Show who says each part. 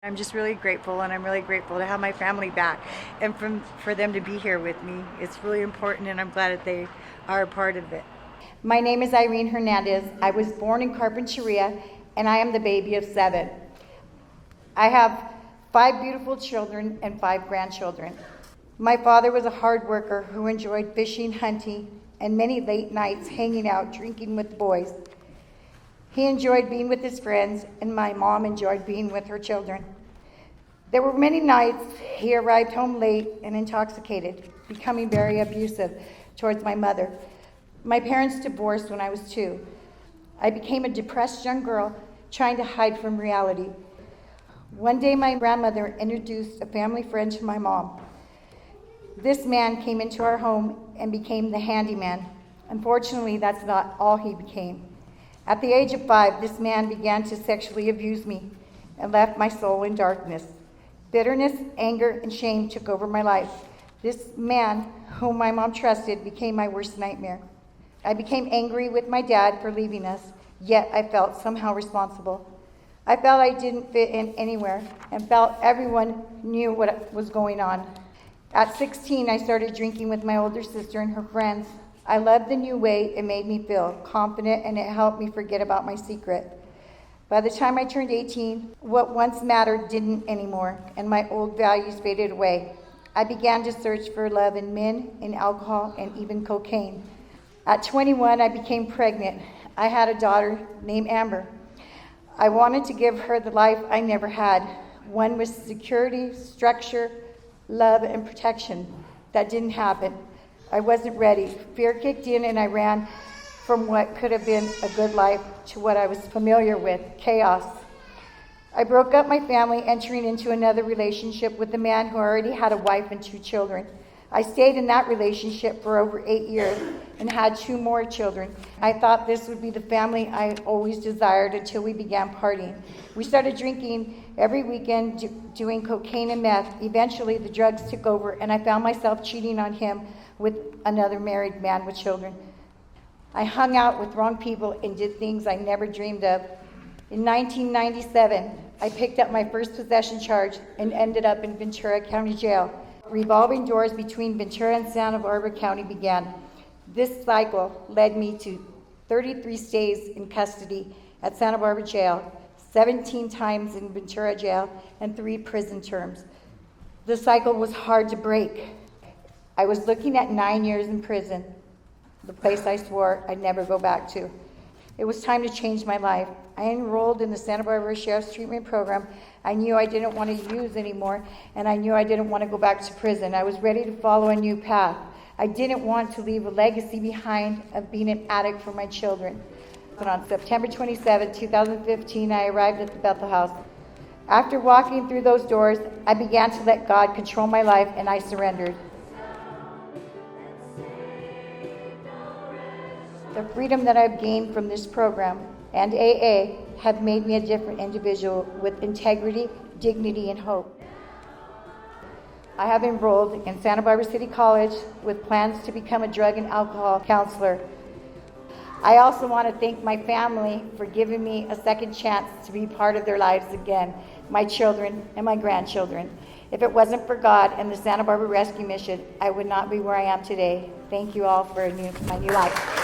Speaker 1: I'm just really grateful, and I'm really grateful to have my family back and for them to be here with me. It's really important, and I'm glad that they are a part of it.
Speaker 2: My name is Irene Hernandez. I was born in Carpinteria, and I am the baby of 7. I have 5 beautiful children and 5 grandchildren. My father was a hard worker who enjoyed fishing, hunting, and many late nights hanging out, drinking with the boys. He enjoyed being with his friends, and my mom enjoyed being with her children. There were many nights he arrived home late and intoxicated, becoming very abusive towards my mother. My parents divorced when I was 2. I became a depressed young girl trying to hide from reality. One day my grandmother introduced a family friend to my mom. This man came into our home and became the handyman. Unfortunately, that's not all he became. At the age of 5, this man began to sexually abuse me and left my soul in darkness. Bitterness, anger, and shame took over my life. This man, whom my mom trusted, became my worst nightmare. I became angry with my dad for leaving us, yet I felt somehow responsible. I felt I didn't fit in anywhere and felt everyone knew what was going on. At 16, I started drinking with my older sister and her friends. I loved the new way it made me feel confident, and it helped me forget about my secret. By the time I turned 18, what once mattered didn't anymore, and my old values faded away. I began to search for love in men, in alcohol, and even cocaine. At 21, I became pregnant. I had a daughter named Amber. I wanted to give her the life I never had, one with security, structure, love, and protection. That didn't happen. I wasn't ready. Fear kicked in, and I ran from what could have been a good life to what I was familiar with, chaos. I broke up my family, entering into another relationship with a man who already had a wife and 2 children. I stayed in that relationship for over 8 years and had 2 more children. I thought this would be the family I always desired until we began partying. We started drinking every weekend, doing cocaine and meth. Eventually, the drugs took over, and I found myself cheating on him with another married man with children. I hung out with wrong people and did things I never dreamed of. In 1997, I picked up my first possession charge and ended up in Ventura County Jail. Revolving doors between Ventura and Santa Barbara County began. This cycle led me to 33 stays in custody at Santa Barbara Jail, 17 times in Ventura Jail, and 3 prison terms. The cycle was hard to break. I was looking at 9 years in prison, the place I swore I'd never go back to. It was time to change my life. I enrolled in the Santa Barbara Sheriff's Treatment Program. I knew I didn't want to use anymore, and I knew I didn't want to go back to prison. I was ready to follow a new path. I didn't want to leave a legacy behind of being an addict for my children. But on September 27, 2015, I arrived at the Bethel House. After walking through those doors, I began to let God control my life, and I surrendered. The freedom that I've gained from this program and AA have made me a different individual with integrity, dignity, and hope. I have enrolled in Santa Barbara City College with plans to become a drug and alcohol counselor. I also want to thank my family for giving me a second chance to be part of their lives again, my children and my grandchildren. If it wasn't for God and the Santa Barbara Rescue Mission, I would not be where I am today. Thank you all for my new life.